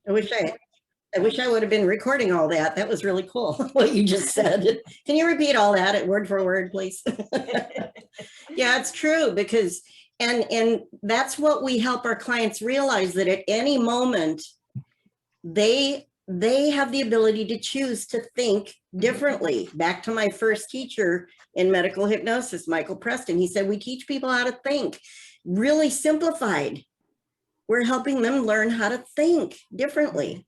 I wish I would have been recording all that. That was really cool, what you just said. Can you repeat all that word for word, please? Yeah, it's true, because, and that's what we help our clients realize, that at any moment, they have the ability to choose to think differently. Back to my first teacher in medical hypnosis, Michael Preston, he said, we teach people how to think, really simplified. We're helping them learn how to think differently,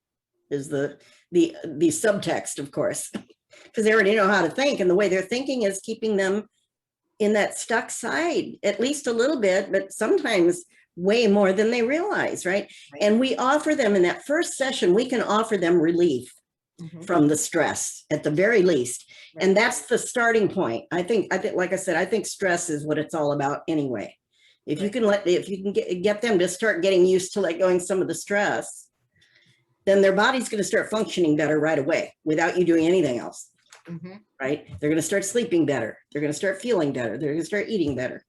is the subtext, of course, because they already know how to think, and the way they're thinking is keeping them in that stuck side, at least a little bit, but sometimes way more than they realize, right? And we offer them, in that first session, we can offer them relief from the stress at the very least. And that's the starting point. I think, like I said, I think stress is what it's all about anyway. If you can get them to start getting used to let going some of the stress, then their body's going to start functioning better right away without you doing anything else. Right? They're going to start sleeping better. They're going to start feeling better. They're going to start eating better.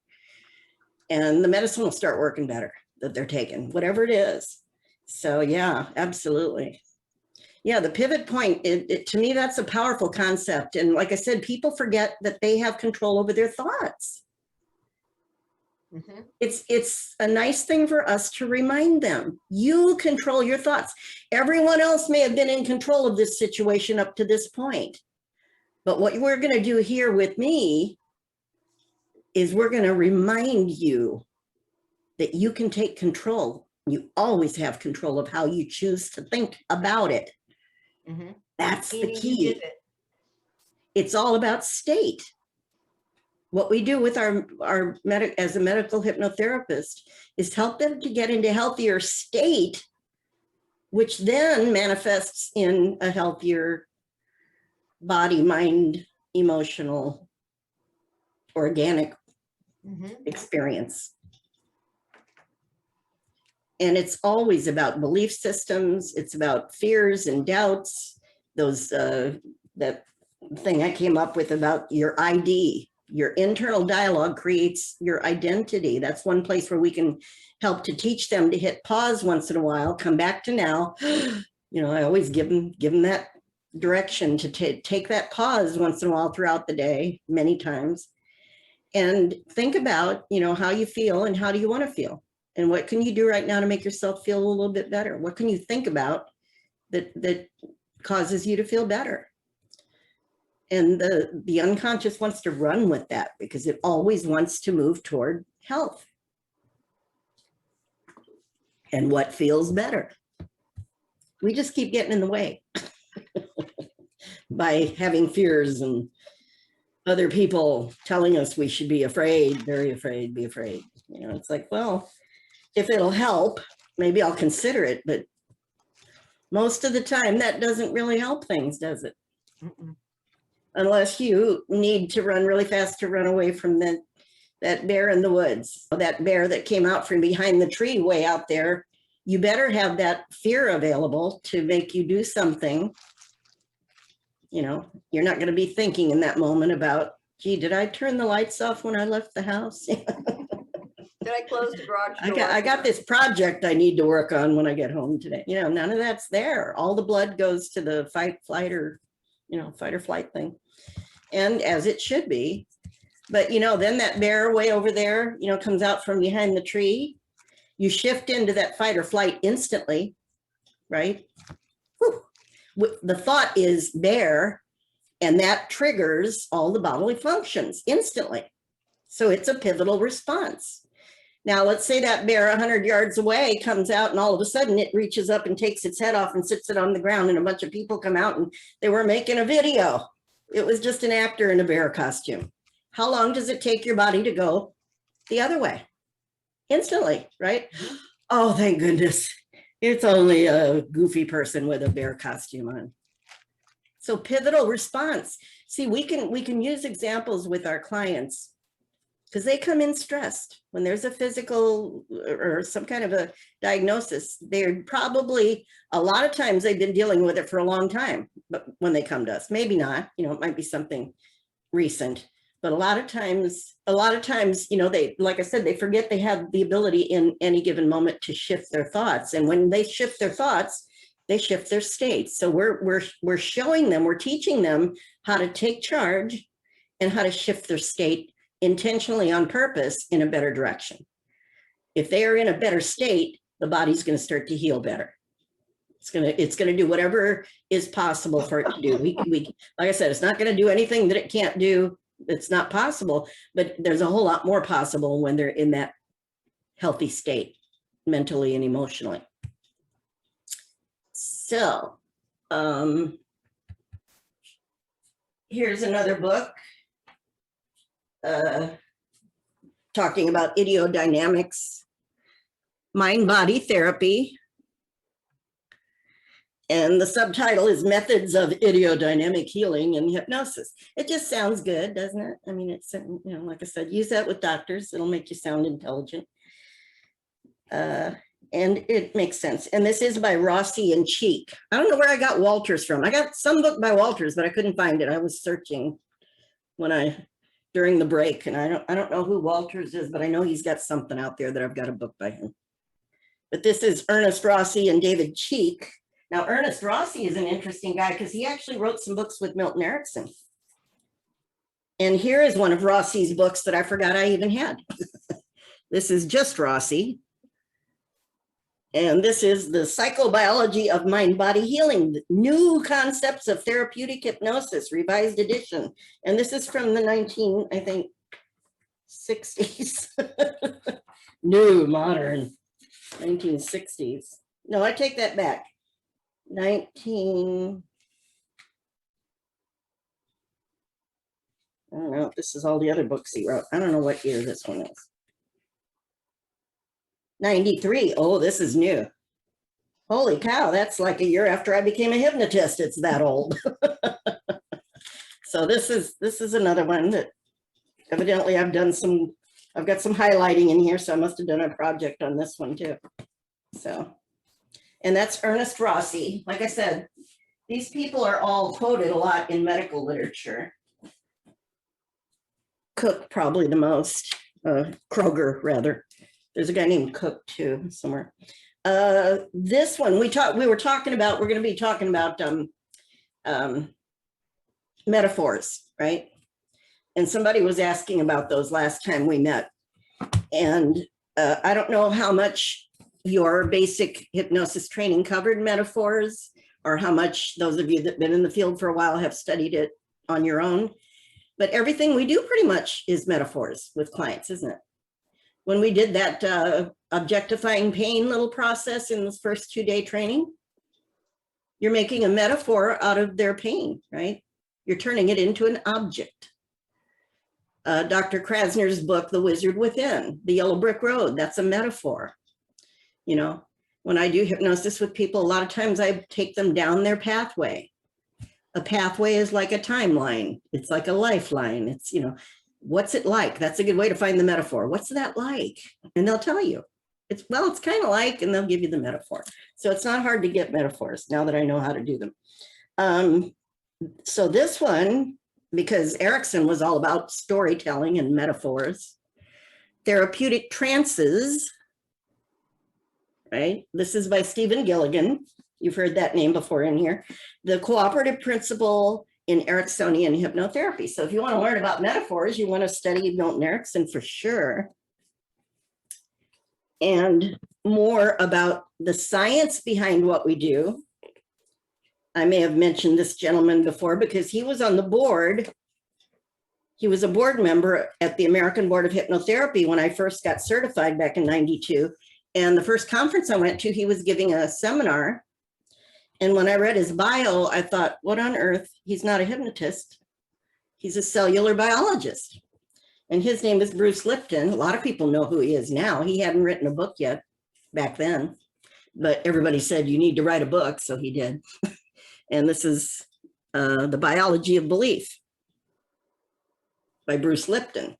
And the medicine will start working better that they're taking, whatever it is. So yeah, absolutely. Yeah, the pivot point, to me, that's a powerful concept. And like I said, people forget that they have control over their thoughts. It's a nice thing for us to remind them, you control your thoughts. Everyone else may have been in control of this situation up to this point. But what we're going to do here with me is we're going to remind you that you can take control. You always have control of how you choose to think about it. That's the key. It's all about state. What we do with as a medical hypnotherapist is help them to get into a healthier state, which then manifests in a healthier body, mind, emotional, organic experience. And it's always about belief systems. It's about fears and doubts. Those, that thing I came up with about your ID. Your internal dialogue creates your identity. That's one place where we can help to teach them to hit pause once in a while, come back to now. You know, I always give them that direction to take that pause once in a while throughout the day, many times, and think about, you know, how you feel and how do you want to feel, and what can you do right now to make yourself feel a little bit better? What can you think about that causes you to feel better? And the unconscious wants to run with that because it always wants to move toward health and what feels better. We just keep getting in the way by having fears and other people telling us we should be afraid, very afraid, be afraid. You know, it's like, well, if it'll help, maybe I'll consider it, but most of the time that doesn't really help things, does it? Unless you need to run really fast to run away from that bear in the woods, that bear that came out from behind the tree way out there. You better have that fear available to make you do something. You know, you're not going to be thinking in that moment about, gee, did I turn the lights off when I left the house? Did I close the garage door? I got this project I need to work on when I get home today. You know, none of that's there. All the blood goes to the fight or flight thing. And as it should be. But, you know, then that bear way over there, you know, comes out from behind the tree. You shift into that fight or flight instantly, right? Whew. The thought is bear, and that triggers all the bodily functions instantly. So it's a pivotal response. Now, let's say that bear 100 yards away comes out and all of a sudden it reaches up and takes its head off and sits it on the ground, and a bunch of people come out and they were making a video. It was just an actor in a bear costume. How long does it take your body to go the other way? Instantly, right? Oh, thank goodness. It's only a goofy person with a bear costume on. So pivotal response. See, we can use examples with our clients because they come in stressed. When there's a physical or some kind of a diagnosis, they're probably, a lot of times they've been dealing with it for a long time, but when they come to us, maybe not, you know, it might be something recent, but a lot of times, you know, they, like I said, they forget they have the ability in any given moment to shift their thoughts. And when they shift their thoughts, they shift their state. So we're showing them, we're teaching them how to take charge and how to shift their state intentionally on purpose in a better direction. If they are in a better state, the body's going to start to heal better. It's going to do whatever is possible for it to do. We like I said, it's not going to do anything that it can't do. It's not possible, but there's a whole lot more possible when they're in that healthy state, mentally and emotionally. So, here's another book talking about ideodynamics, mind-body therapy. And the subtitle is Methods of Ideodynamic Healing and Hypnosis. It just sounds good, doesn't it? I mean, it's, you know, like I said, use that with doctors. It'll make you sound intelligent. And it makes sense. And this is by Rossi and Cheek. I don't know where I got Walters from. I got some book by Walters, but I couldn't find it. I was searching during the break, and I don't know who Walters is, but I know he's got something out there that I've got a book by him. But this is Ernest Rossi and David Cheek. Now, Ernest Rossi is an interesting guy because he actually wrote some books with Milton Erickson. And here is one of Rossi's books that I forgot I even had. This is just Rossi. And this is the Psychobiology of Mind-Body Healing, New Concepts of Therapeutic Hypnosis, revised edition. And this is from the 60s. New, modern, 1960s. No, I take that back. I don't know, this is all the other books he wrote. I don't know what year this one is. 93. Oh, this is new. Holy cow, that's like a year after I became a hypnotist. It's that old. So this is another one that evidently I've got some highlighting in here, so I must have done a project on this one too. So, and that's Ernest Rossi. Like I said, these people are all quoted a lot in medical literature. Cook probably the most, Kroger rather. There's a guy named Cook too somewhere. This one we're going to be talking about metaphors, right? And somebody was asking about those last time we met. And I don't know how much your basic hypnosis training covered metaphors, or how much those of you that have been in the field for a while have studied it on your own. But everything we do pretty much is metaphors with clients, isn't it? When we did that objectifying pain little process in this first 2-day training, you're making a metaphor out of their pain, right? You're turning it into an object. Dr. Krasner's book, The Wizard Within, The Yellow Brick Road, that's a metaphor. You know, when I do hypnosis with people, a lot of times I take them down their pathway. A pathway is like a timeline. It's like a lifeline. It's, you know, what's it like? That's a good way to find the metaphor. What's that like? And they'll tell you. It's kind of like, and they'll give you the metaphor. So it's not hard to get metaphors now that I know how to do them. So this one, because Erickson was all about storytelling and metaphors, therapeutic trances, right? This is by Stephen Gilligan. You've heard that name before in here. The cooperative principle in Ericksonian hypnotherapy. So if you want to learn about metaphors, you want to study Milton Erickson for sure. And more about the science behind what we do. I may have mentioned this gentleman before because he was on the board. He was a board member at the American Board of Hypnotherapy when I first got certified back in '92. And the first conference I went to, he was giving a seminar. And when I read his bio, I thought, what on earth? He's not a hypnotist. He's a cellular biologist. And his name is Bruce Lipton. A lot of people know who he is now. He hadn't written a book yet back then, but everybody said you need to write a book, so he did. And this is The Biology of Belief by Bruce Lipton.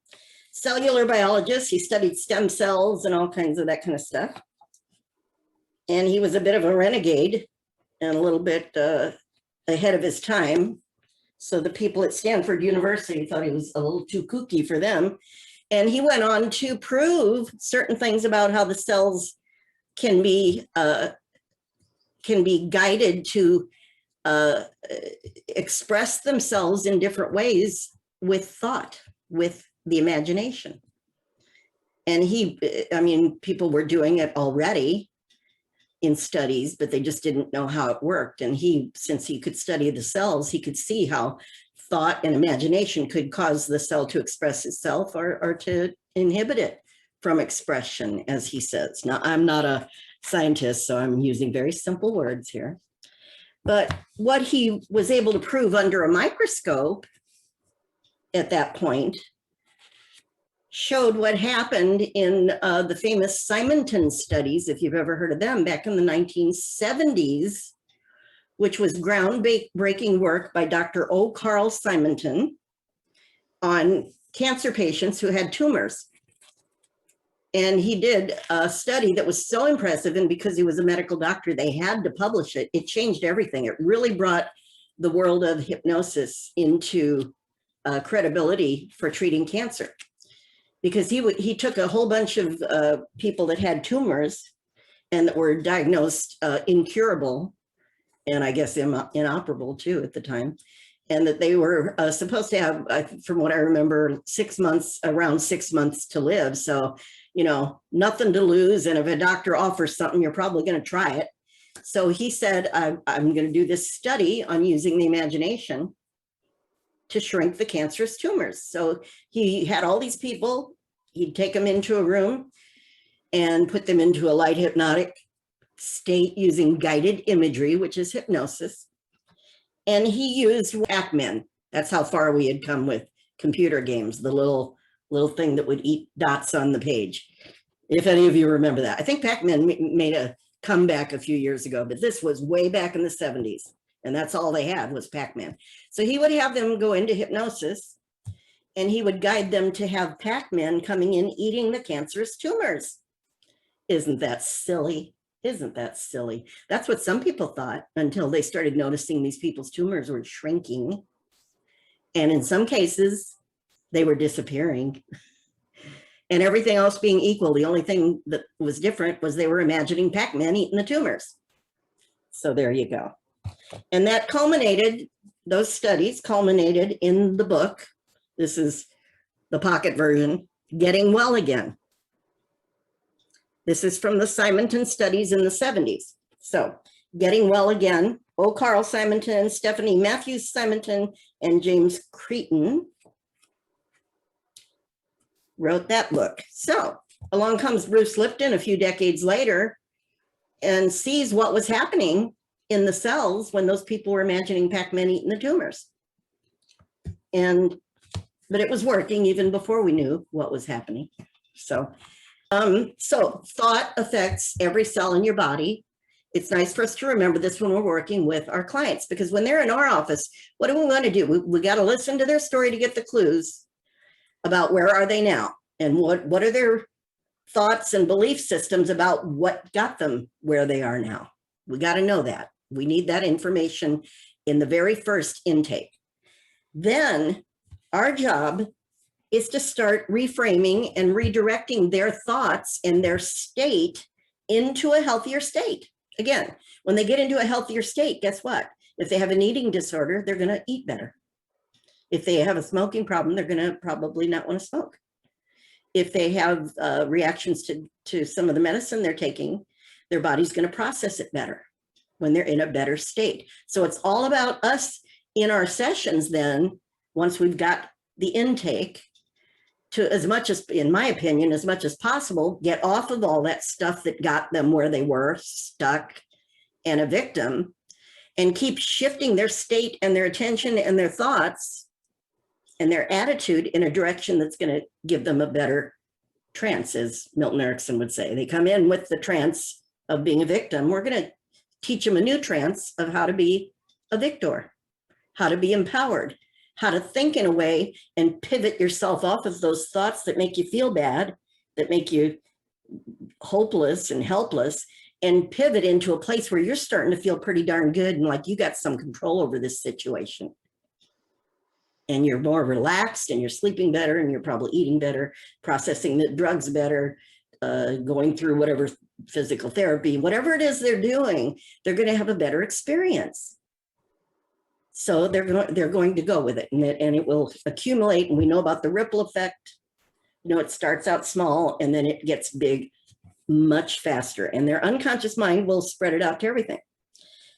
Cellular biologist, he studied stem cells and all kinds of that kind of stuff. And he was a bit of a renegade and a little bit ahead of his time. So the people at Stanford University thought he was a little too kooky for them. And he went on to prove certain things about how the cells can be can be guided to express themselves in different ways with thought, with the imagination. And I mean, people were doing it already in studies, but they just didn't know how it worked. And since he could study the cells, he could see how thought and imagination could cause the cell to express itself or to inhibit it from expression, as he says. Now, I'm not a scientist, so I'm using very simple words here. But what he was able to prove under a microscope at that point showed what happened in the famous Simonton studies, if you've ever heard of them, back in the 1970s, which was groundbreaking work by Dr. O. Carl Simonton on cancer patients who had tumors. And he did a study that was so impressive, and because he was a medical doctor, they had to publish it. It changed everything. It really brought the world of hypnosis into credibility for treating cancer. Because he took a whole bunch of people that had tumors and that were diagnosed incurable, and I guess inoperable too at the time, and that they were supposed to have, from what I remember, around 6 months to live. So, you know, nothing to lose. And if a doctor offers something, you're probably going to try it. So he said, I'm going to do this study on using the imagination to shrink the cancerous tumors. So he had all these people, he'd take them into a room and put them into a light hypnotic state using guided imagery, which is hypnosis. And he used Pac-Man. That's how far we had come with computer games, the little thing that would eat dots on the page. If any of you remember that. I think Pac-Man made a comeback a few years ago, but this was way back in the 70s. And that's all they had was Pac-Man. So he would have them go into hypnosis, and he would guide them to have Pac-Man coming in eating the cancerous tumors. Isn't that silly? Isn't that silly? That's what some people thought until they started noticing these people's tumors were shrinking. And in some cases, they were disappearing. And everything else being equal, the only thing that was different was they were imagining Pac-Man eating the tumors. So there you go. And that those studies culminated in the book. This is the pocket version, Getting Well Again. This is from the Simonton studies in the 70s. So Getting Well Again, O. Carl Simonton, Stephanie Matthews Simonton, and James Creighton wrote that book. So along comes Bruce Lipton a few decades later and sees what was happening in the cells when those people were imagining Pac-Man eating the tumors. But it was working even before we knew what was happening. So thought affects every cell in your body. It's nice for us to remember this when we're working with our clients, because when they're in our office, what do we want to do? We got to listen to their story to get the clues about where are they now and what are their thoughts and belief systems about what got them where they are now. We got to know that. We need that information in the very first intake. Then our job is to start reframing and redirecting their thoughts and their state into a healthier state. Again, when they get into a healthier state, guess what? If they have an eating disorder, they're going to eat better. If they have a smoking problem, they're going to probably not want to smoke. If they have reactions to some of the medicine they're taking, their body's going to process it better when they're in a better state. So it's all about us in our sessions then, once we've got the intake, to, as much as, in my opinion, as much as possible, get off of all that stuff that got them where they were, stuck and a victim, and keep shifting their state and their attention and their thoughts and their attitude in a direction that's going to give them a better trance, as Milton Erickson would say. They come in with the trance of being a victim. We're going to teach them a new trance of how to be a victor, how to be empowered, how to think in a way and pivot yourself off of those thoughts that make you feel bad, that make you hopeless and helpless, and pivot into a place where you're starting to feel pretty darn good and like you got some control over this situation. And you're more relaxed and you're sleeping better and you're probably eating better, processing the drugs better, going through whatever physical therapy, whatever it is they're doing, they're going to have a better experience. So they're going to go with it, and it will accumulate. And we know about the ripple effect. You know, it starts out small and then it gets big much faster, and their unconscious mind will spread it out to everything.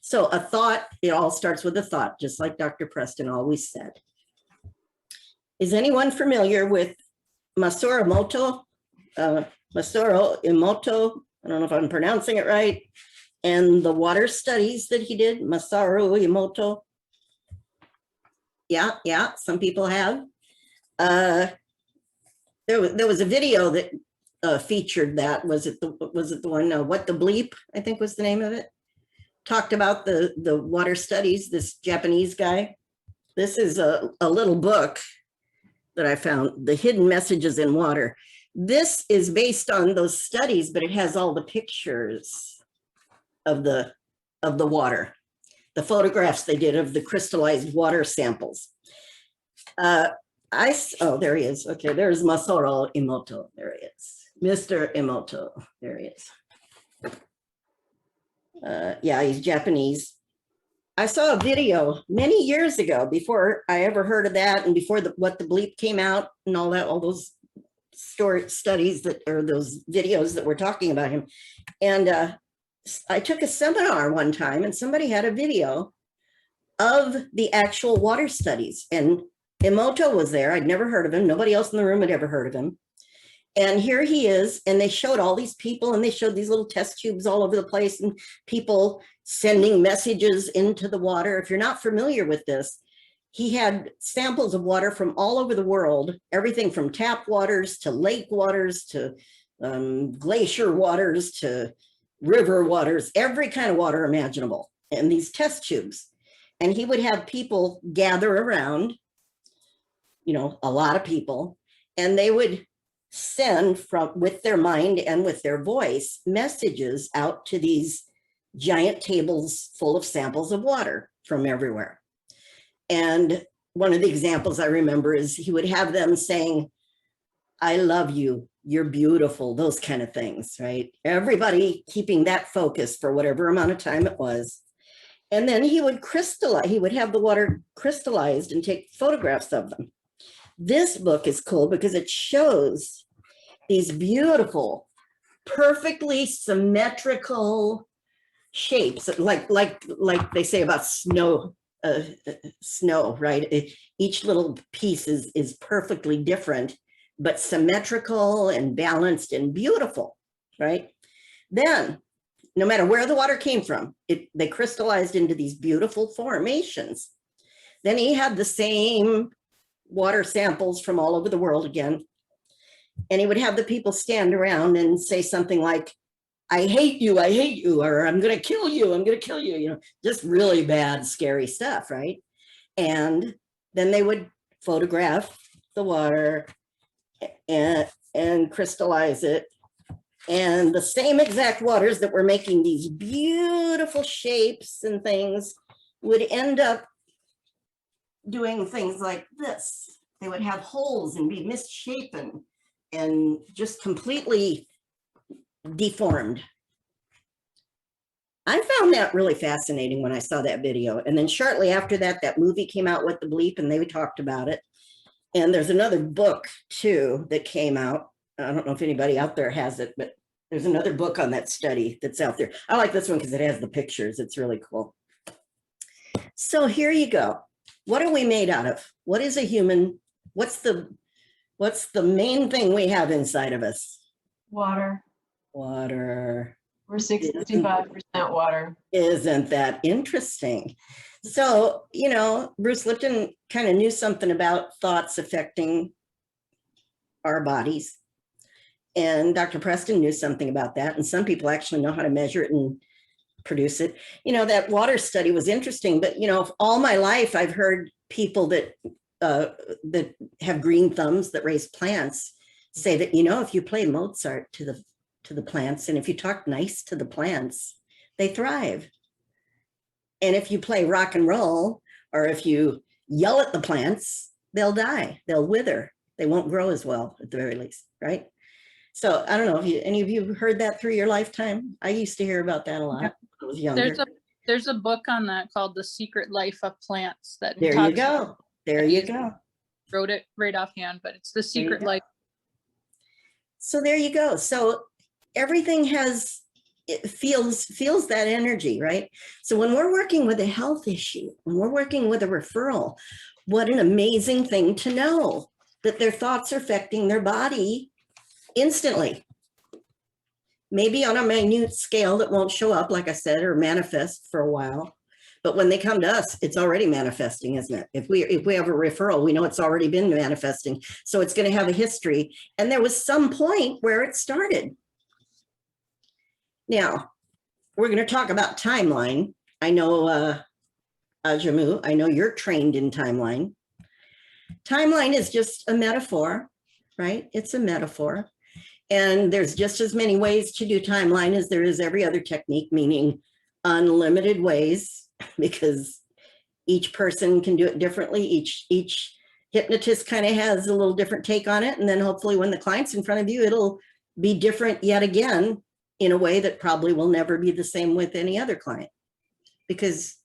So a thought, it all starts with a thought, just like Dr. Preston always said. Is anyone familiar with Masaru Emoto? Masaru Emoto, I don't know if I'm pronouncing it right, and the water studies that he did, Masaru Emoto. Yeah, some people have. There was a video that featured that. Was it the one, What the Bleep, I think was the name of it? Talked about the water studies, this Japanese guy. This is a little book that I found, The Hidden Messages in Water. This is based on those studies, but it has all the pictures of the water, the photographs they did of the crystallized water samples. Oh, there he is. Okay, there's Masaru Emoto. There he is. Mr. Emoto. There he is. Yeah, he's Japanese. I saw a video many years ago before I ever heard of that, and before What the Bleep came out and all that, all those studies that, or those videos that were talking about him. And I took a seminar one time and somebody had a video of the actual water studies, and Emoto was there. I'd never heard of him. Nobody else in the room had ever heard of him. And here he is, and they showed all these people, and they showed these little test tubes all over the place, and people sending messages into the water. If you're not familiar with this, he had samples of water from all over the world, everything from tap waters to lake waters to glacier waters to river waters, every kind of water imaginable, and these test tubes. And he would have people gather around, you know, a lot of people, and they would send with their mind and with their voice messages out to these giant tables full of samples of water from everywhere. And one of the examples I remember is he would have them saying, "I love you, you're beautiful," those kind of things, right? Everybody keeping that focus for whatever amount of time it was. And then he would crystallize, he would have the water crystallized and take photographs of them. This book is cool because it shows these beautiful, perfectly symmetrical shapes, like they say about snow, right? Each little piece is perfectly different, but symmetrical and balanced and beautiful, right? Then, no matter where the water came from, they crystallized into these beautiful formations. Then he had the same water samples from all over the world again. And he would have the people stand around and say something like, I hate you, or I'm going to kill you, you know, just really bad, scary stuff, right? And then they would photograph the water and crystallize it. And the same exact waters that were making these beautiful shapes and things would end up doing things like this. They would have holes and be misshapen and just completely deformed. I found that really fascinating when I saw that video. And then shortly after that, that movie came out, What the Bleep, and they talked about it. And there's another book too that came out. I don't know if anybody out there has it, but there's another book on that study that's out there. I like this one because it has the pictures. It's really cool. So here you go. What are we made out of? What is a human? What's the main thing we have inside of us? Water. Water. We're 65% water. Isn't that interesting? So, you know, Bruce Lipton kind of knew something about thoughts affecting our bodies. And Dr. Preston knew something about that. And some people actually know how to measure it and produce it. You know, that water study was interesting, but, you know, all my life, I've heard people that have green thumbs that raise plants say that, you know, if you play Mozart to the plants, and if you talk nice to the plants, they thrive. And if you play rock and roll, or if you yell at the plants, they'll die, they'll wither, they won't grow as well at the very least, right? So I don't know if any of you heard that through your lifetime. I used to hear about that a lot when I was younger. There's a book on that called The Secret Life of Plants that There you go. There you go. Wrote it right offhand, but it's The Secret Life. So there you go. So everything it feels that energy, right? So when we're working with a health issue, when we're working with a referral, what an amazing thing to know that their thoughts are affecting their body instantly. Maybe on a minute scale that won't show up, like I said, or manifest for a while. But when they come to us, it's already manifesting, isn't it? If we have a referral, we know it's already been manifesting. So it's going to have a history. And there was some point where it started. Now, we're going to talk about timeline. I know, Ajamu, I know you're trained in timeline. Timeline is just a metaphor, right? It's a metaphor. And there's just as many ways to do timeline as there is every other technique, meaning unlimited ways, because each person can do it differently. Each hypnotist kind of has a little different take on it. And then hopefully when the client's in front of you, it'll be different yet again in a way that probably will never be the same with any other client, because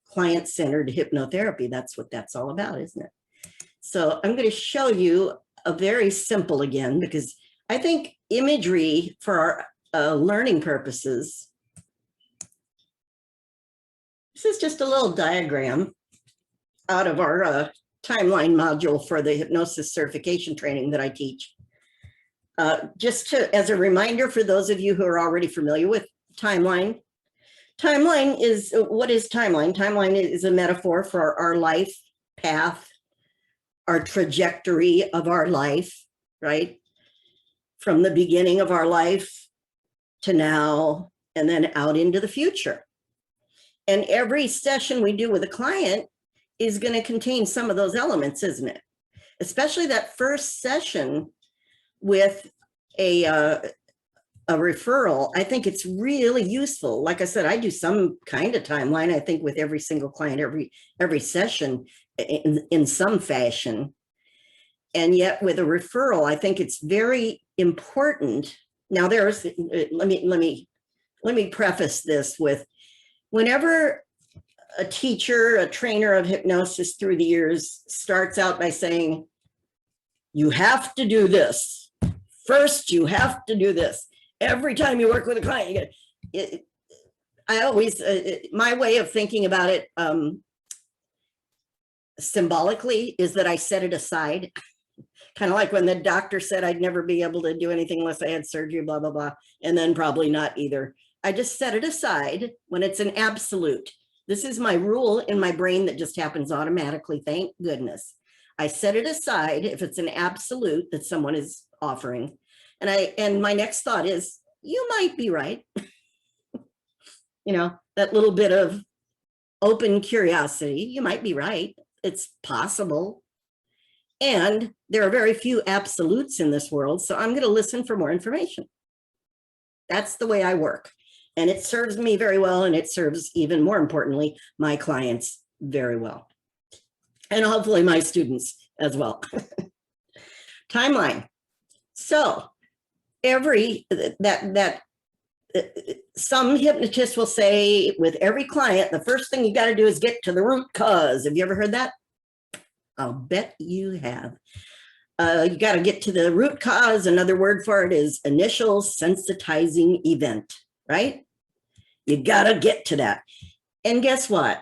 client-centered hypnotherapy, that's what that's all about, isn't it? So I'm going to show you a very simple again, because I think imagery for our learning purposes. This is just a little diagram out of our timeline module for the hypnosis certification training that I teach. Just as a reminder for those of you who are already familiar with timeline. Timeline is, what is timeline? Timeline is a metaphor for our life path, our trajectory of our life, right? From the beginning of our life to now, and then out into the future. And every session we do with a client is going to contain some of those elements, isn't it? Especially that first session with a referral. I think it's really useful. Like I said, I do some kind of timeline, I think, with every single client, every session in some fashion. And yet with a referral, I think it's very important. Now there's, let me preface this with, whenever a teacher, a trainer of hypnosis through the years starts out by saying, you have to do this. First, you have to do this. Every time you work with a client, you get it. I always, my way of thinking about it symbolically is that I set it aside. Kind of like when the doctor said I'd never be able to do anything unless I had surgery, blah, blah, blah. And then probably not either. I just set it aside when it's an absolute. This is my rule in my brain that just happens automatically. Thank goodness. I set it aside if it's an absolute that someone is offering. And my next thought is, you might be right. You know, that little bit of open curiosity, you might be right. It's possible. And there are very few absolutes in this world, so I'm going to listen for more information. That's the way I work. And it serves me very well, and it serves, even more importantly, my clients very well. And hopefully my students as well. Timeline. So some hypnotists will say with every client, the first thing you got to do is get to the root cause. Have you ever heard that? I'll bet you have. You got to get to the root cause. Another word for it is initial sensitizing event, right? You got to get to that. And guess what?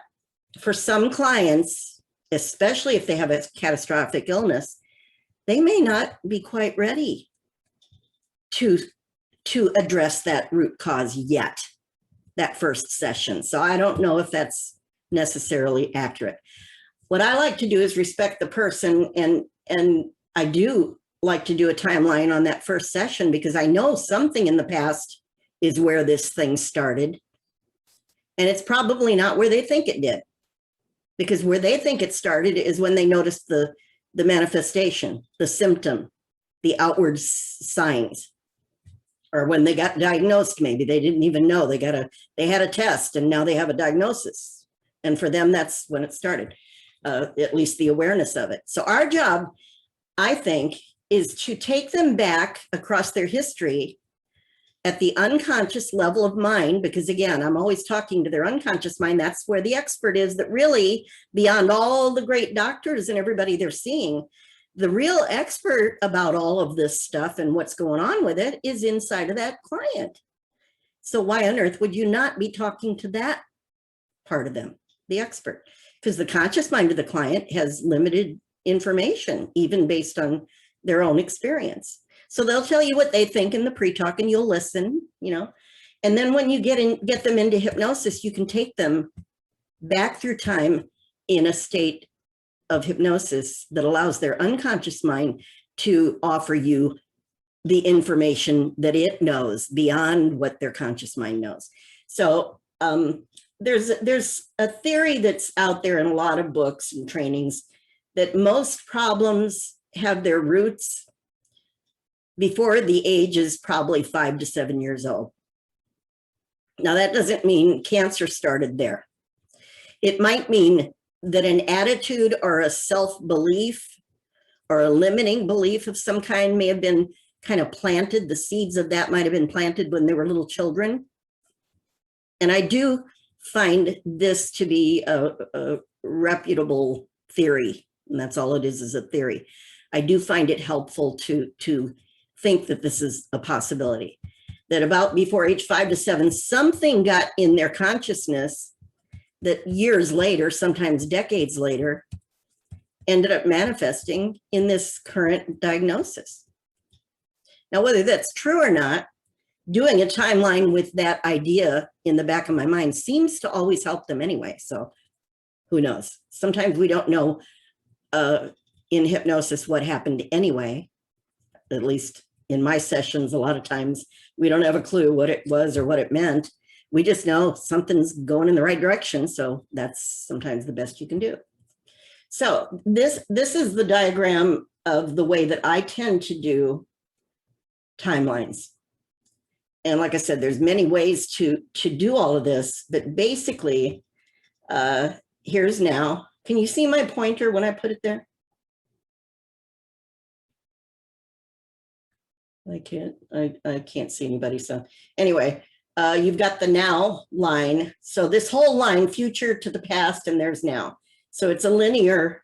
For some clients, especially if they have a catastrophic illness, they may not be quite ready to address that root cause yet, that first session. So I don't know if that's necessarily accurate. What I like to do is respect the person, and I do like to do a timeline on that first session, because I know something in the past is where this thing started. And it's probably not where they think it did, because where they think it started is when they noticed the manifestation, the symptom, the outward signs, or when they got diagnosed. Maybe they didn't even know they had a test and now they have a diagnosis. And for them, that's when it started, at least the awareness of it. So our job, I think, is to take them back across their history at the unconscious level of mind, because again, I'm always talking to their unconscious mind. That's where the expert is, that really, beyond all the great doctors and everybody they're seeing, the real expert about all of this stuff and what's going on with it is inside of that client. So why on earth would you not be talking to that part of them, the expert? Because the conscious mind of the client has limited information, even based on their own experience. So they'll tell you what they think in the pre-talk and you'll listen, you know. And then when you get them into hypnosis, you can take them back through time in a state of hypnosis that allows their unconscious mind to offer you the information that it knows beyond what their conscious mind knows. So there's a theory that's out there in a lot of books and trainings that most problems have their roots before the age is probably 5 to 7 years old. Now, that doesn't mean cancer started there. It might mean that an attitude or a self-belief or a limiting belief of some kind may have been kind of planted. The seeds of that might have been planted when they were little children. And I do find this to be a reputable theory, and that's all it is a theory. I do find it helpful to think that this is a possibility, that about before age 5 to 7, something got in their consciousness that years later, sometimes decades later, ended up manifesting in this current diagnosis. Now, whether that's true or not, doing a timeline with that idea in the back of my mind seems to always help them anyway. So who knows? Sometimes we don't know in hypnosis what happened anyway. At least in my sessions, a lot of times we don't have a clue what it was or what it meant. We just know something's going in the right direction. So that's sometimes the best you can do. So this is the diagram of the way that I tend to do timelines. And like I said, there's many ways to do all of this, but basically, here's now. Can you see my pointer when I put it there? I can't see anybody. So anyway, you've got the now line. So this whole line, future to the past, and there's now. So it's a linear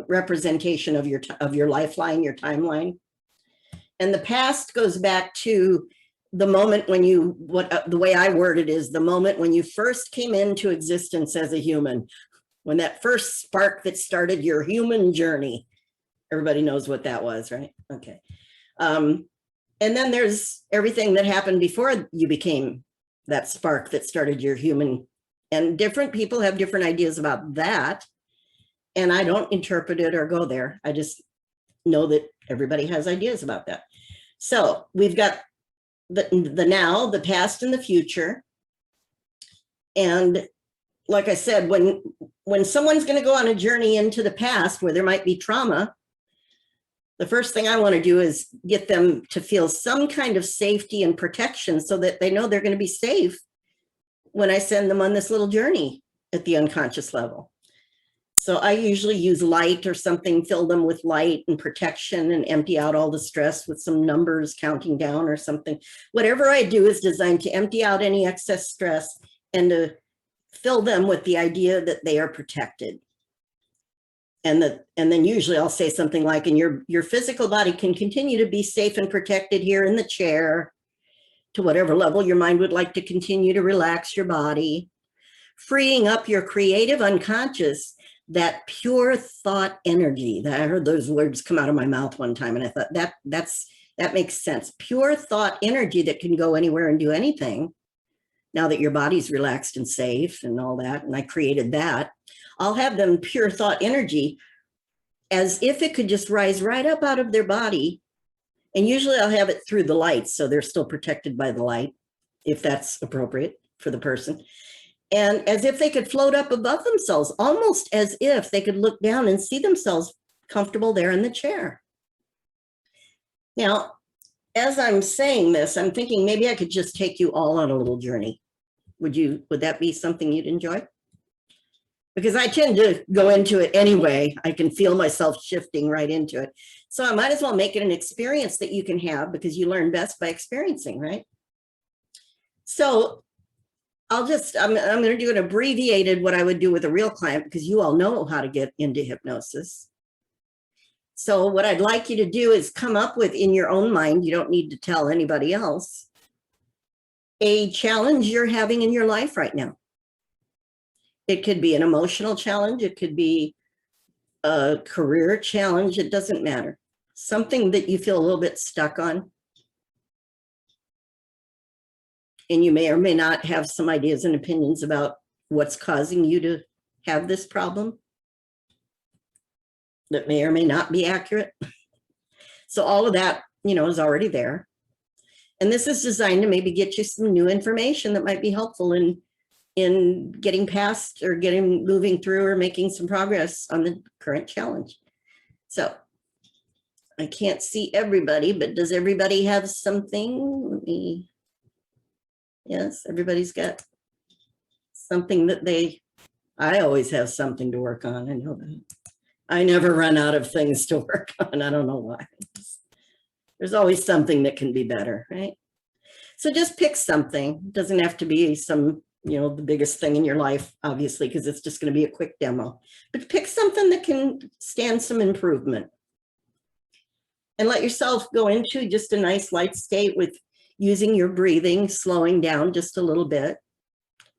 representation of your lifeline, your timeline. And the past goes back to the moment when you, the way I word it is the moment when you first came into existence as a human, when that first spark that started your human journey. Everybody knows what that was, right? Okay. And then there's everything that happened before you became that spark that started your human, and different people have different ideas about that. And I don't interpret it or go there. I just know that everybody has ideas about that. So we've got the now, the past, and the future. And like I said, when someone's going to go on a journey into the past where there might be trauma, the first thing I want to do is get them to feel some kind of safety and protection so that they know they're going to be safe when I send them on this little journey at the unconscious level. So I usually use light or something, fill them with light and protection, and empty out all the stress with some numbers counting down or something. Whatever I do is designed to empty out any excess stress and to fill them with the idea that they are protected. And then usually I'll say something like, and your physical body can continue to be safe and protected here in the chair to whatever level your mind would like to continue to relax your body, freeing up your creative unconscious, that pure thought energy. That I heard those words come out of my mouth one time, and I thought that makes sense. Pure thought energy that can go anywhere and do anything. Now that your body's relaxed and safe and all that, and I created that, I'll have them pure thought energy as if it could just rise right up out of their body. And usually I'll have it through the light, so they're still protected by the light, if that's appropriate for the person. And as if they could float up above themselves, almost as if they could look down and see themselves comfortable there in the chair. Now, as I'm saying this, I'm thinking maybe I could just take you all on a little journey. Would that be something you'd enjoy? because I tend to go into it anyway. I can feel myself shifting right into it. So I might as well make it an experience that you can have, because you learn best by experiencing, right? So I'm going to do an abbreviated what I would do with a real client, because you all know how to get into hypnosis. So what I'd like you to do is come up with, in your own mind, you don't need to tell anybody else, a challenge you're having in your life right now. It could be an emotional challenge. It could be a career challenge. It doesn't matter. Something that you feel a little bit stuck on. And you may or may not have some ideas and opinions about what's causing you to have this problem that may or may not be accurate. So all of that, is already there. And this is designed to maybe get you some new information that might be helpful in getting past or moving through or making some progress on the current challenge. So I can't see everybody, but does everybody have something? Yes, everybody's got something that I always have something to work on. I know that. I never run out of things to work on. I don't know why. There's always something that can be better, right? So just pick something. It doesn't have to be some, the biggest thing in your life, obviously, because it's just going to be a quick demo. But pick something that can stand some improvement. And let yourself go into just a nice light state with using your breathing, slowing down just a little bit.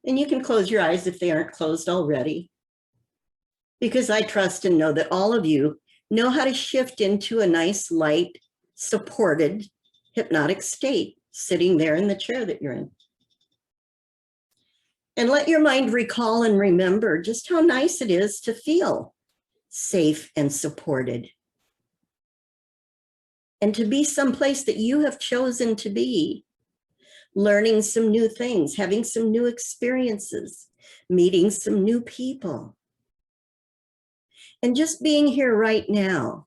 And you can close your eyes if they aren't closed already, because I trust and know that all of you know how to shift into a nice, light, supported, hypnotic state, sitting there in the chair that you're in. And let your mind recall and remember just how nice it is to feel safe and supported, and to be someplace that you have chosen to be, learning some new things, having some new experiences, meeting some new people, and just being here right now.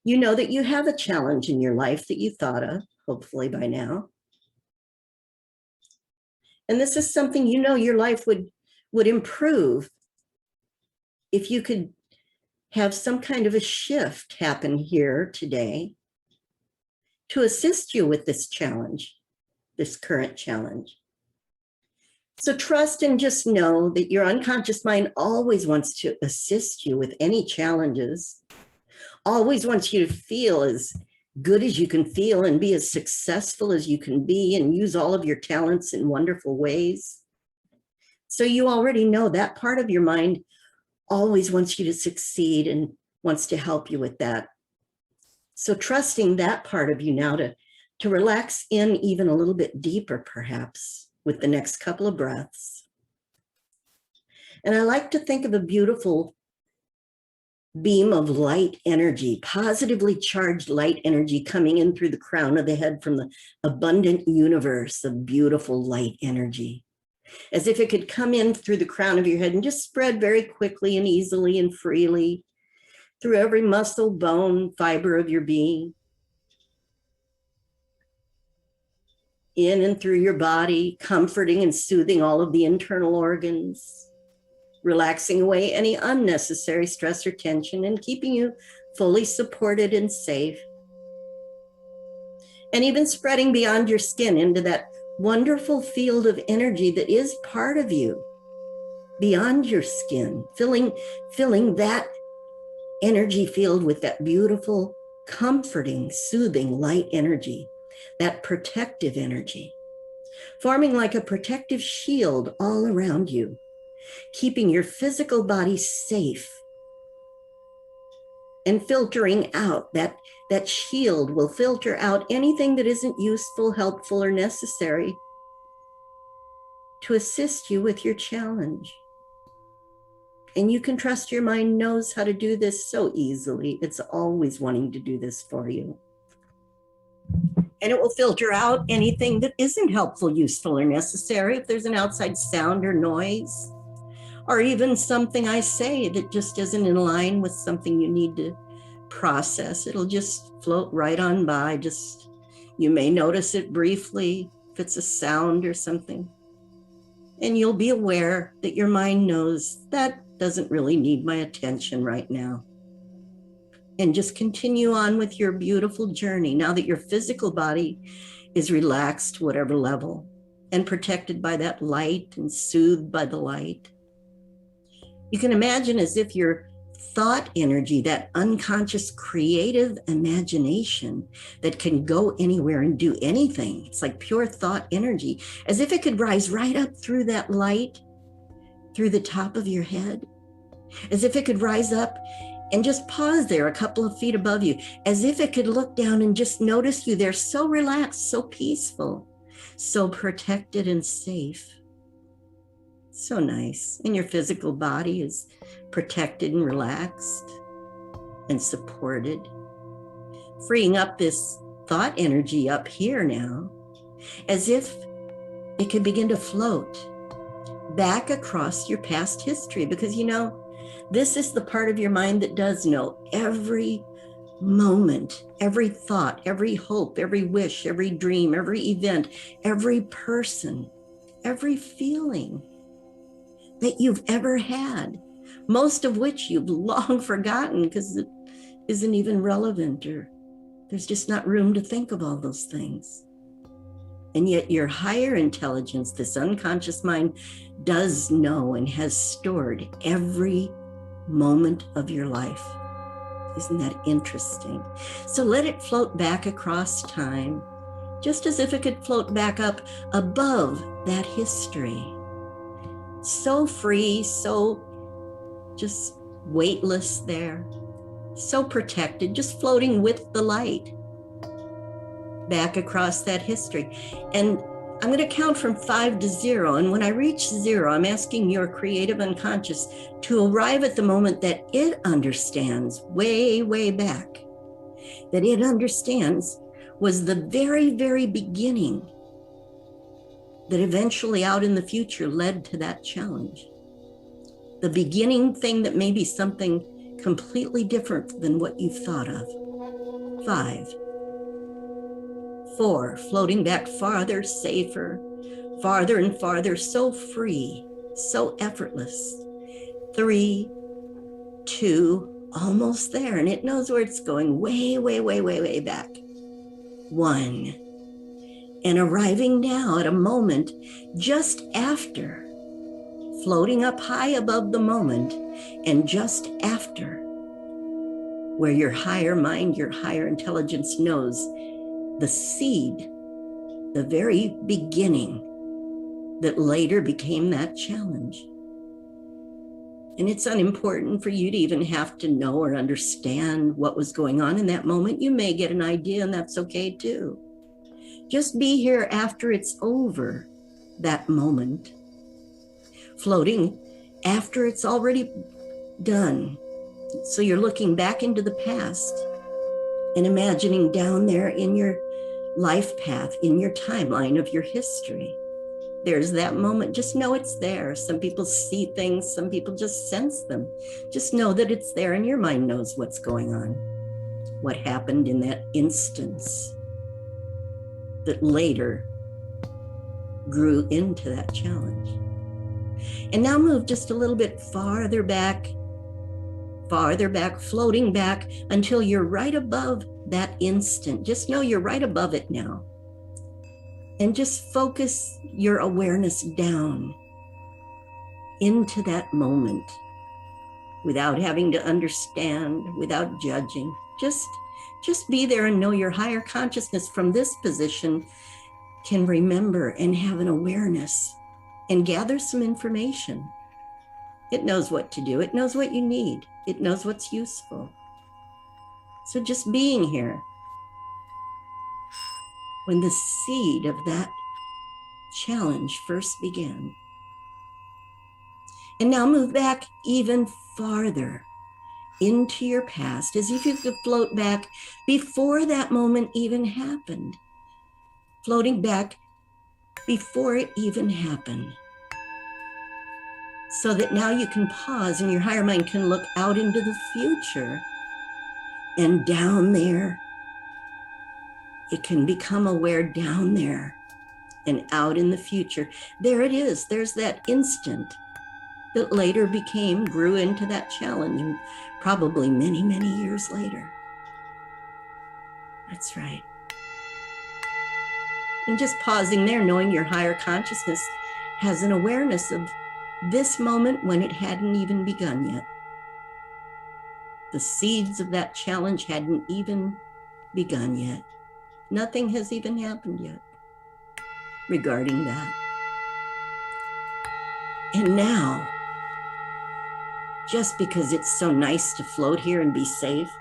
You know that you have a challenge in your life that you thought of, hopefully by now. And this is something your life would improve if you could have some kind of a shift happen here today to assist you with this challenge, this current challenge. So trust and just know that your unconscious mind always wants to assist you with any challenges, always wants you to feel as good as you can feel and be as successful as you can be and use all of your talents in wonderful ways. So you already know that part of your mind always wants you to succeed and wants to help you with that. So trusting that part of you now to relax in even a little bit deeper, perhaps, with the next couple of breaths. And I like to think of a beautiful beam of light energy, positively charged light energy coming in through the crown of the head from the abundant universe of beautiful light energy, as if it could come in through the crown of your head and just spread very quickly and easily and freely through every muscle, bone, fiber of your being, in and through your body, comforting and soothing all of the internal organs, relaxing away any unnecessary stress or tension, and keeping you fully supported and safe. And even spreading beyond your skin into that wonderful field of energy that is part of you, beyond your skin, filling that energy field with that beautiful, comforting, soothing light energy, that protective energy, forming like a protective shield all around you, keeping your physical body safe and filtering out. That shield will filter out anything that isn't useful, helpful, or necessary to assist you with your challenge. And you can trust your mind knows how to do this so easily. It's always wanting to do this for you. And it will filter out anything that isn't helpful, useful, or necessary. If there's an outside sound or noise, or even something I say that just isn't in line with something you need to process, it'll just float right on by. You may notice it briefly if it's a sound or something. And you'll be aware that your mind knows that doesn't really need my attention right now. And just continue on with your beautiful journey now that your physical body is relaxed to whatever level and protected by that light and soothed by the light. You can imagine as if your thought energy, that unconscious creative imagination that can go anywhere and do anything, it's like pure thought energy, as if it could rise right up through that light, through the top of your head, as if it could rise up and just pause there a couple of feet above you, as if it could look down and just notice you there, so relaxed, so peaceful, so protected and safe. So nice. And your physical body is protected and relaxed and supported, freeing up this thought energy up here now, as if it could begin to float back across your past history, because you know, this is the part of your mind that does know every moment, every thought, every hope, every wish, every dream, every event, every person, every feeling that you've ever had, most of which you've long forgotten because it isn't even relevant, or there's just not room to think of all those things. And yet your higher intelligence, this unconscious mind, does know and has stored every moment of your life. Isn't that interesting? So let it float back across time, just as if it could float back up above that history. So free, so just weightless there, so protected, just floating with the light back across that history. And I'm going to count from 5 to 0. And when I reach 0, I'm asking your creative unconscious to arrive at the moment that it understands way, way back, that it understands was the very, very beginning that eventually out in the future led to that challenge. The beginning thing that may be something completely different than what you've thought of. 5. 4, floating back farther, safer, farther and farther, so free, so effortless. 3, 2, almost there, and it knows where it's going, way, way, way, way, way back. 1, and arriving now at a moment just after, floating up high above the moment, and just after, where your higher mind, your higher intelligence knows the seed, the very beginning that later became that challenge. And it's unimportant for you to even have to know or understand what was going on in that moment. You may get an idea, and that's okay too. Just be here after it's over, that moment, floating after it's already done. So you're looking back into the past and imagining down there in your life path, in your timeline of your history, there's that moment. Just know it's there. Some people see things, some people just sense them. Just know that it's there, and your mind knows what's going on, what happened in that instance that later grew into that challenge. And now move just a little bit farther back, floating back until you're right above that instant. Just know you're right above it now. And just focus your awareness down into that moment without having to understand, without judging. Just be there and know your higher consciousness from this position can remember and have an awareness and gather some information. It knows what to do. It knows what you need. It knows what's useful. So just being here when the seed of that challenge first began. And now move back even farther into your past, as if you could float back before that moment even happened, floating back before it even happened, so that now you can pause and your higher mind can look out into the future, and down there, it can become aware down there and out in the future. There it is. There's that instant that later grew into that challenge, probably many, many years later. That's right. And just pausing there, knowing your higher consciousness has an awareness of this moment when it hadn't even begun yet. The seeds of that challenge hadn't even begun yet. Nothing has even happened yet regarding that. And now, just because it's so nice to float here and be safe,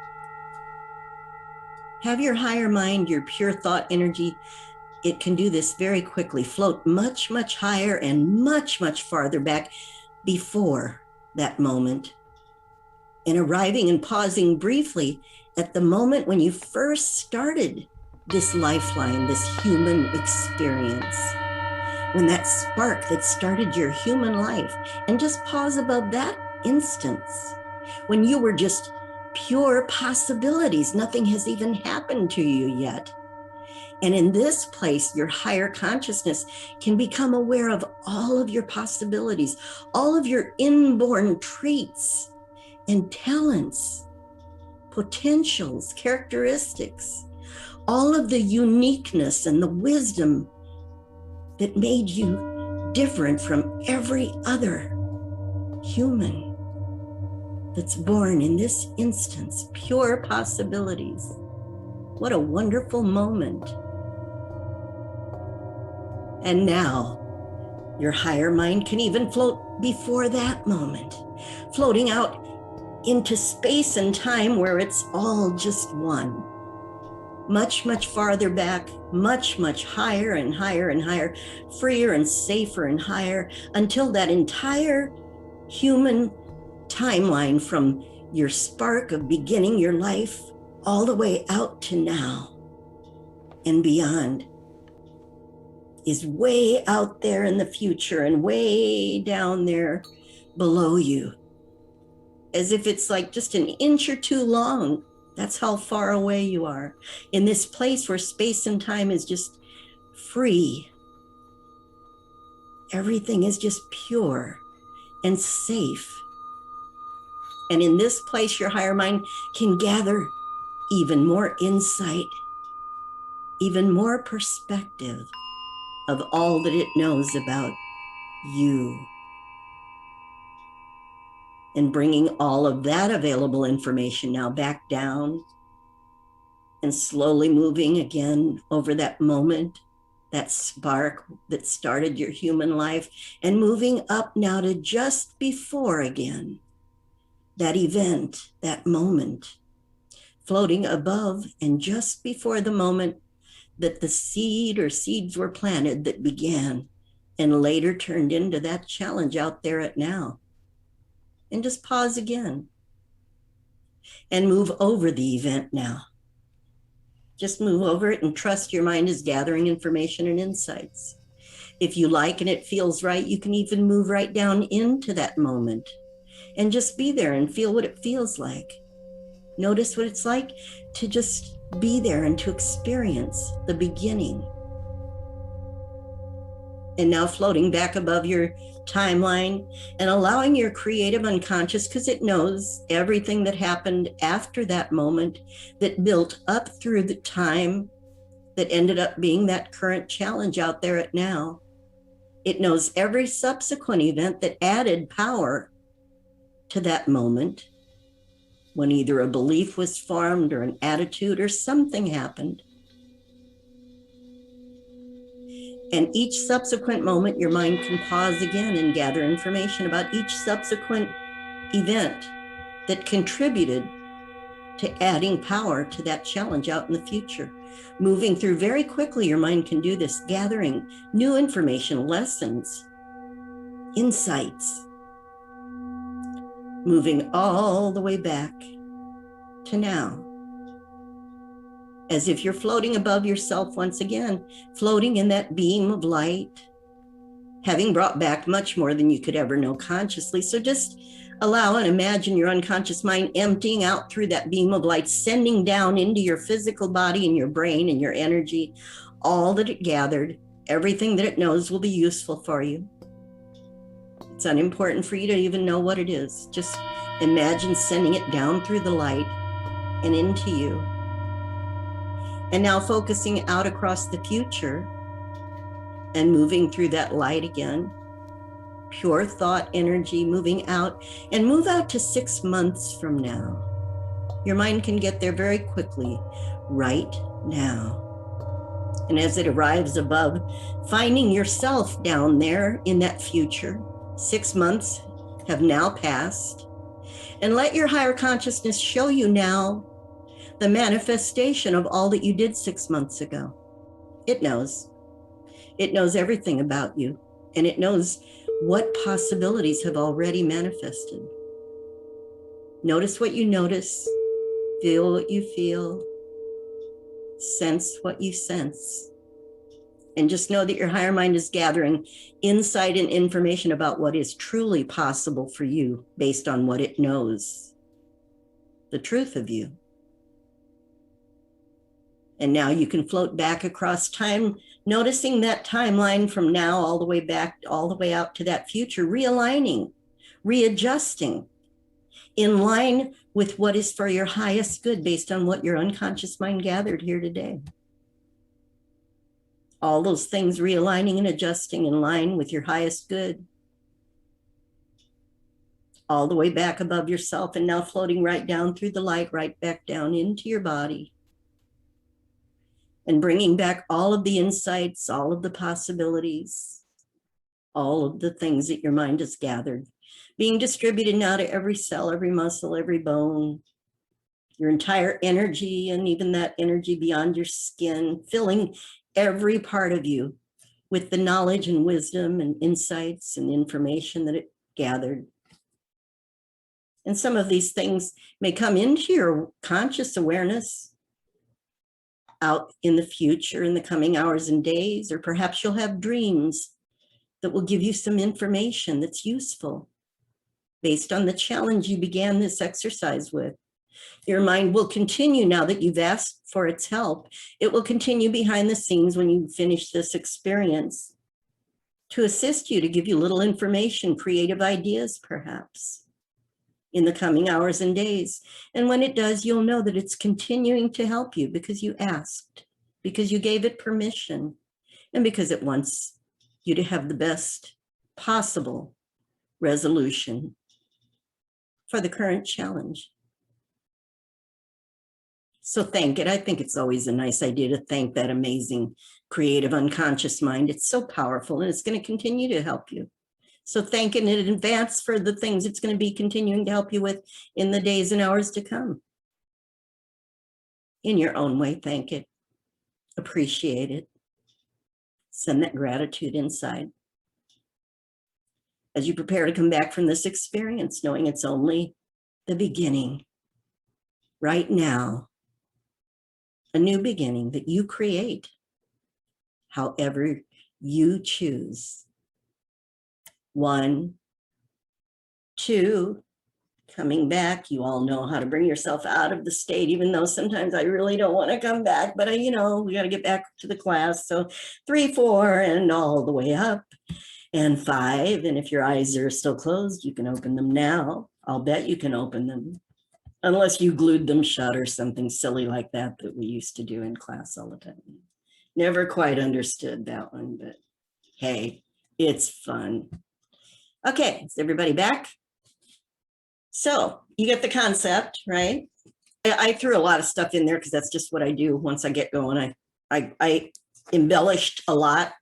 have your higher mind, your pure thought energy, it can do this very quickly, float much, much higher and much, much farther back before that moment, and arriving and pausing briefly at the moment when you first started this lifeline, this human experience, when that spark that started your human life, and just pause above that instance, when you were just pure possibilities. Nothing has even happened to you yet. And in this place, your higher consciousness can become aware of all of your possibilities, all of your inborn traits and talents, potentials, characteristics, all of the uniqueness and the wisdom that made you different from every other human that's born in this instance, pure possibilities. What a wonderful moment. And now, your higher mind can even float before that moment, floating out into space and time where it's all just one. Much, much farther back, much, much higher and higher and higher, freer and safer and higher, until that entire human timeline from your spark of beginning your life all the way out to now and beyond is way out there in the future and way down there below you, as if it's like just an inch or two long. That's how far away you are in this place where space and time is just free. Everything is just pure and safe. And in this place, your higher mind can gather even more insight, even more perspective of all that it knows about you. And bringing all of that available information now back down and slowly moving again over that moment, that spark that started your human life, and moving up now to just before again, that event, that moment, floating above and just before the moment that the seed or seeds were planted that began and later turned into that challenge out there at now. And just pause again and move over the event now. Just move over it and trust your mind is gathering information and insights. If you like and it feels right, you can even move right down into that moment and just be there and feel what it feels like. Notice what it's like to just be there and to experience the beginning. And now floating back above your timeline and allowing your creative unconscious, because it knows everything that happened after that moment that built up through the time that ended up being that current challenge out there at now. It knows every subsequent event that added power to that moment, when either a belief was formed or an attitude or something happened. And each subsequent moment, your mind can pause again and gather information about each subsequent event that contributed to adding power to that challenge out in the future. Moving through very quickly, your mind can do this, gathering new information, lessons, insights, moving all the way back to now, as if you're floating above yourself once again, floating in that beam of light, having brought back much more than you could ever know consciously. So just allow and imagine your unconscious mind emptying out through that beam of light, sending down into your physical body and your brain and your energy all that it gathered Everything that it knows will be useful for you. It's unimportant for you to even know what it is. Just imagine sending it down through the light and into you. And now focusing out across the future and moving through that light again. Pure thought energy moving out, and move out to 6 months from now. Your mind can get there very quickly, right now. And as it arrives above, finding yourself down there in that future. 6 months have now passed. And let your higher consciousness show you now the manifestation of all that you did 6 months ago. It knows. It knows everything about you, and it knows what possibilities have already manifested. Notice what you notice, feel what you feel, sense what you sense. And just know that your higher mind is gathering insight and information about what is truly possible for you based on what it knows, the truth of you. And now you can float back across time, noticing that timeline from now all the way back, all the way out to that future, realigning, readjusting in line with what is for your highest good based on what your unconscious mind gathered here today. All those things realigning and adjusting in line with your highest good. All the way back above yourself, and now floating right down through the light, right back down into your body. And bringing back all of the insights, all of the possibilities, all of the things that your mind has gathered, being distributed now to every cell, every muscle, every bone, your entire energy, and even that energy beyond your skin, filling every part of you with the knowledge and wisdom and insights and information that it gathered. And some of these things may come into your conscious awareness out in the future, in the coming hours and days, or perhaps you'll have dreams that will give you some information that's useful based on the challenge you began this exercise with. Your mind will continue, now that you've asked for its help, it will continue behind the scenes when you finish this experience to assist you, to give you little information, creative ideas perhaps, in the coming hours and days. And when it does, you'll know that it's continuing to help you because you asked, because you gave it permission, and because it wants you to have the best possible resolution for the current challenge. So thank it. I think it's always a nice idea to thank that amazing creative unconscious mind. It's so powerful, and it's going to continue to help you. So thank it in advance for the things it's going to be continuing to help you with in the days and hours to come. In your own way, thank it. Appreciate it. Send that gratitude inside. As you prepare to come back from this experience, knowing it's only the beginning. Right now, a new beginning that you create, however you choose. 1, 2, coming back. You all know how to bring yourself out of the state, even though sometimes I really don't want to come back, but we got to get back to the class. So 3, 4, and all the way up, and 5. And if your eyes are still closed, you can open them now. I'll bet you can open them, unless you glued them shut or something silly like that we used to do in class all the time. Never quite understood that one, but hey, it's fun. Okay, is everybody back? So you get the concept, right? I threw a lot of stuff in there because that's just what I do once I get going. I embellished a lot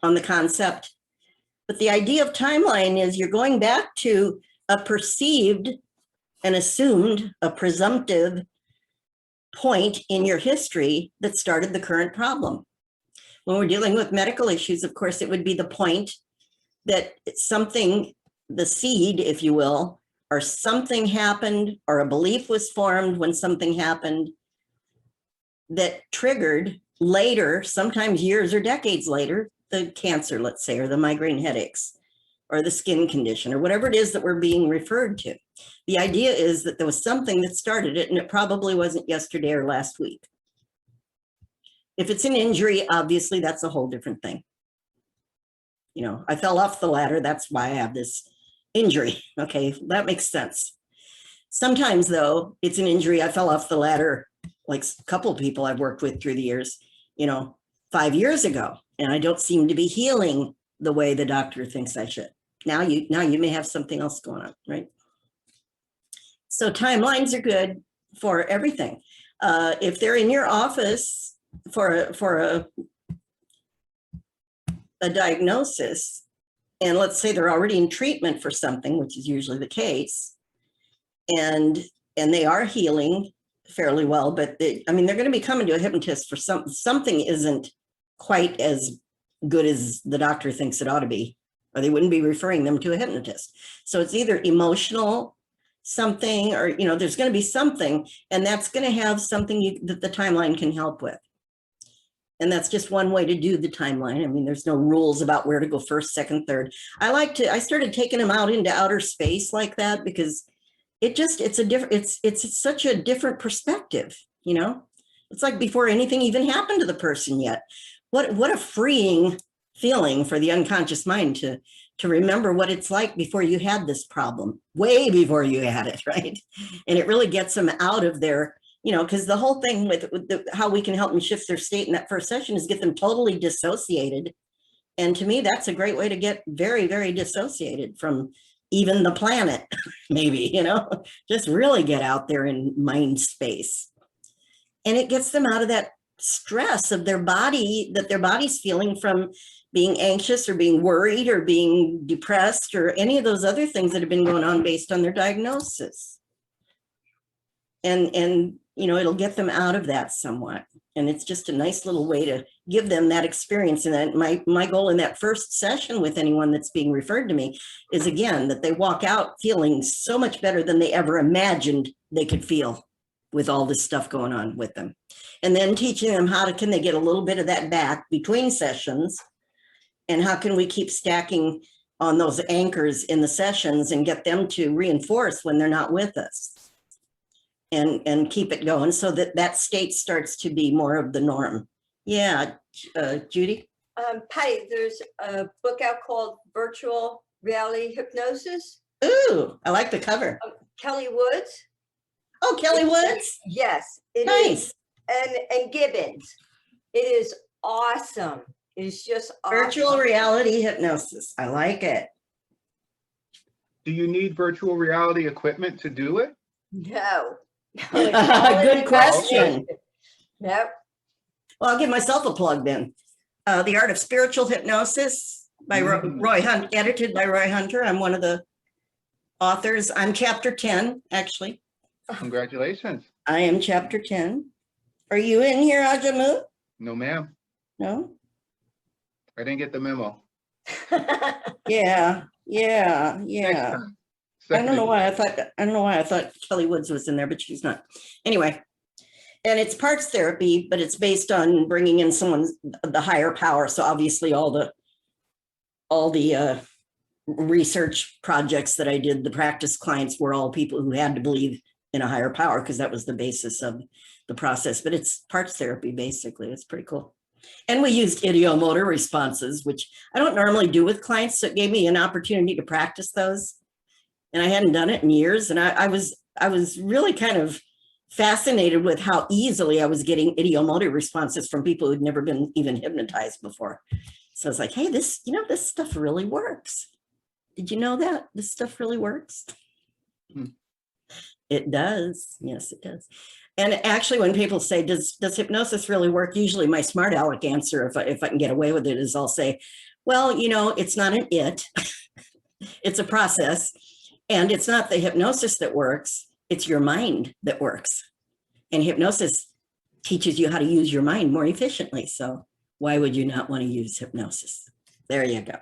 on the concept. But the idea of timeline is you're going back to a perceived and assumed, a presumptive point in your history that started the current problem. When we're dealing with medical issues, of course, it would be the point that something, the seed, if you will, or something happened, or a belief was formed when something happened that triggered later, sometimes years or decades later, the cancer, let's say, or the migraine headaches, or the skin condition, or whatever it is that we're being referred to. The idea is that there was something that started it, and it probably wasn't yesterday or last week. If it's an injury, obviously that's a whole different thing. You know, I fell off the ladder. That's why I have this injury. Okay, that makes sense. Sometimes though, it's an injury. I fell off the ladder, like a couple of people I've worked with through the years, you know, 5 years ago, and I don't seem to be healing the way the doctor thinks I should. Now you may have something else going on, right? So timelines are good for everything. If they're in your office for a diagnosis, and let's say they're already in treatment for something, which is usually the case, and they are healing fairly well, but I mean, they're going to be coming to a hypnotist for something isn't quite as good as the doctor thinks it ought to be, or they wouldn't be referring them to a hypnotist. So it's either emotional something, or, you know, there's going to be something, and that's going to have something that the timeline can help with. And that's just one way to do the timeline. I mean, there's no rules about where to go first, second, third. I started taking them out into outer space like that because it's such a different perspective, you know? It's like before anything even happened to the person yet. What a freeing feeling for the unconscious mind to remember what it's like before you had this problem, way before you had it, right? And it really gets them out of their, you know, because the whole thing with how we can help them shift their state in that first session is get them totally dissociated. And to me, that's a great way to get very, very dissociated from even the planet, maybe, you know, just really get out there in mind space. And it gets them out of that stress of their body, that their body's feeling from being anxious or being worried or being depressed or any of those other things that have been going on based on their diagnosis. And you know, it'll get them out of that somewhat. And it's just a nice little way to give them that experience. And that my goal in that first session with anyone that's being referred to me is, again, that they walk out feeling so much better than they ever imagined they could feel with all this stuff going on with them. And then teaching them can they get a little bit of that back between sessions, and how can we keep stacking on those anchors in the sessions and get them to reinforce when they're not with us. And keep it going so that state starts to be more of the norm. Yeah, Judy? Patty, there's a book out called Virtual Reality Hypnosis. Ooh, I like the cover. Kelly Woods. Oh, Kelly Woods? Yes. It Nice. is. And Gibbons. It is awesome. It's just awesome. Virtual reality hypnosis. I like it. Do you need virtual reality equipment to do it? No. Good question. Nope. Well, I'll give myself a plug then. The Art of Spiritual Hypnosis by Roy Hunt, edited by Roy Hunter. I'm one of the authors. I'm chapter 10, actually. Congratulations. I am chapter 10. Are you in here, Ajamu? No, ma'am. No? I didn't get the memo. Yeah. Next time. I don't know why I thought Kelly Woods was in there, but she's not. Anyway, and it's parts therapy, but it's based on bringing in the higher power. So obviously all the research projects that I did, the practice clients were all people who had to believe in a higher power, because that was the basis of the process. But it's parts therapy, basically. It's pretty cool. And we used ideomotor responses, which I don't normally do with clients. So it gave me an opportunity to practice those. And I hadn't done it in years. And I was really kind of fascinated with how easily I was getting ideomotor responses from people who'd never been even hypnotized before. So I was like, hey, this stuff really works. Did you know that this stuff really works? It does. Yes, it does. And actually, when people say, does hypnosis really work? Usually my smart aleck answer, if I can get away with it, is I'll say, well, you know, it's not an it. It's a process. And it's not the hypnosis that works. It's your mind that works. And hypnosis teaches you how to use your mind more efficiently. So why would you not want to use hypnosis? There you go.